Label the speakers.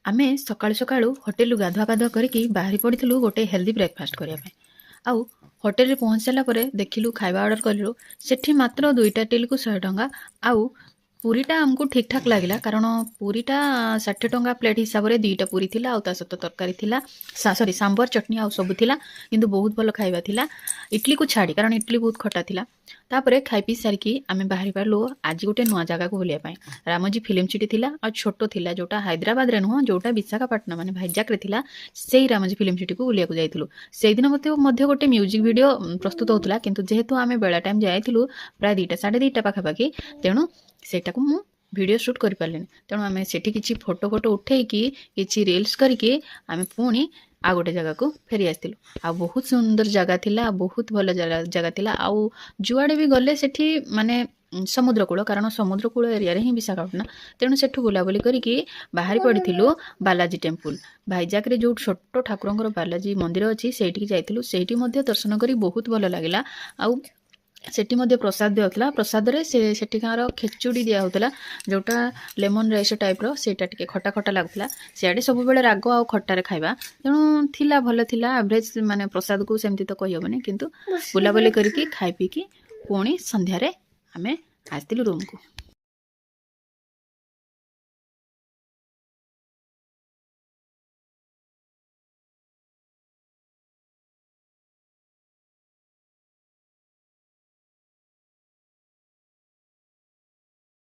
Speaker 1: ଆମେ ସକାଳୁ ସକାଳୁ ହୋଟେଲରୁ ଗାଧୁଆ ପାଧୁଆ କରିକି ବାହାରି ପଡ଼ିଥିଲୁ ଗୋଟେ ହେଲ୍ଦି ବ୍ରେକଫାଷ୍ଟ କରିବା ପାଇଁ। ଆଉ ହୋଟେଲରେ ପହଞ୍ଚି ସାରିଲା ପରେ ଦେଖିଲୁ ଖାଇବା ଅର୍ଡ଼ର କଲୁ। ସେଠି ମାତ୍ର 2ଟା ଟିଲକୁ 100 ଟଙ୍କା। ଆଉ ପୁରୀଟା ଆମକୁ ଠିକ୍ ଠାକ୍ ଲାଗିଲା, କାରଣ ପୁରୀଟା 60 ଟଙ୍କା ପ୍ଲେଟ୍ ହିସାବରେ 2ଟା ପୁରୀ ଥିଲା, ଆଉ ତା ସହିତ ତରକାରୀ ଥିଲା, ସରି ସାମ୍ବର ଚଟଣି ଆଉ ସବୁ ଥିଲା, କିନ୍ତୁ ବହୁତ ଭଲ ଖାଇବା ଥିଲା ଇଟଲିକୁ ଛାଡ଼ି, କାରଣ ଇଟଲି ବହୁତ ଖଟା ଥିଲା। ତାପରେ ଖାଇ ପିଇ ସାରିକି ଆମେ ବାହାରି ପାରିଲୁ ଆଜି ଗୋଟେ ନୂଆ ଜାଗାକୁ ବୁଲିବା ପାଇଁ। ରାମୋଜୀ ଫିଲ୍ମ ସିଟି ଥିଲା, ଆଉ ଛୋଟ ଥିଲା, ଯୋଉଟା ହାଇଦ୍ରାବାଦରେ ନୁହଁ, ଯୋଉଟା ବିଶାଖାପାଟଣା ମାନେ ଭାଇଜାକରେ ଥିଲା, ସେଇ ରାମୋଜୀ ଫିଲ୍ମ ସିଟିକୁ ବୁଲିବାକୁ ଯାଇଥିଲୁ। ସେଇଦିନ ମଧ୍ୟ ଗୋଟେ ମ୍ୟୁଜିକ୍ ଭିଡ଼ିଓ ପ୍ରସ୍ତୁତ ହେଉଥିଲା, କିନ୍ତୁ ଯେହେତୁ ଆମେ ବେଳା ଟାଇମ୍ ଯାଇଥିଲୁ ପ୍ରାୟ 2ଟା 2:30 ପାଖାପାଖି, ତେଣୁ ସେଇଟାକୁ ମୁଁ ଭିଡ଼ିଓ ସୁଟ୍ କରିପାରିଲିନି। ତେଣୁ ଆମେ ସେଠି କିଛି ଫଟୋ ଉଠେଇକି କିଛି ରିଲ୍ସ କରିକି ଆମେ ପୁଣି ଆଉ ଗୋଟେ ଜାଗାକୁ ଫେରି ଆସିଥିଲୁ। ଆଉ ବହୁତ ସୁନ୍ଦର ଜାଗା ଥିଲା, ବହୁତ ଭଲ ଜାଗା ଥିଲା। ଆଉ ଯୁଆଡ଼େ ବି ଗଲେ ସେଠି ମାନେ ସମୁଦ୍ର କୂଳ, କାରଣ ସମୁଦ୍ର କୂଳ ଏରିଆରେ ହିଁ ବିଶାଖାପାଟଣା, ତେଣୁ ସେଠୁ ବୁଲାବୁଲି କରିକି ବାହାରି ପଡ଼ିଥିଲୁ ବାଲାଜୀ ଟେମ୍ପୁଲ। ଭାଇଜାକରେ ଯେଉଁ ଛୋଟ ଠାକୁରଙ୍କର ବାଲାଜୀ ମନ୍ଦିର ଅଛି ସେଇଠିକି ଯାଇଥିଲୁ। ସେଇଠି ମଧ୍ୟ ଦର୍ଶନ କରି ବହୁତ ଭଲ ଲାଗିଲା। ଆଉ ସେଠି ମଧ୍ୟ ପ୍ରସାଦ ଦିଆହେଉଥିଲା। ପ୍ରସାଦରେ ସେଠିକାର ଖେଚୁଡ଼ି ଦିଆହେଉଥିଲା, ଯେଉଁଟା ଲେମନ୍ ରାଇସ୍ ଟାଇପ୍ର, ସେଇଟା ଟିକେ ଖଟା ଖଟା ଲାଗୁଥିଲା। ସିଆଡ଼େ ସବୁବେଳେ ରାଗ ଆଉ ଖଟାରେ ଖାଇବା, ତେଣୁ ଥିଲା ଭଲ ଥିଲା। ଆଭରେଜ୍ ମାନେ ପ୍ରସାଦକୁ ସେମିତି ତ କହିହେବନି, କିନ୍ତୁ ବୁଲାବୁଲି କରିକି ଖାଇ ପିଇକି ପୁଣି ସନ୍ଧ୍ୟାରେ ଆମେ ଆସିଥିଲୁ ରୁମ୍କୁ।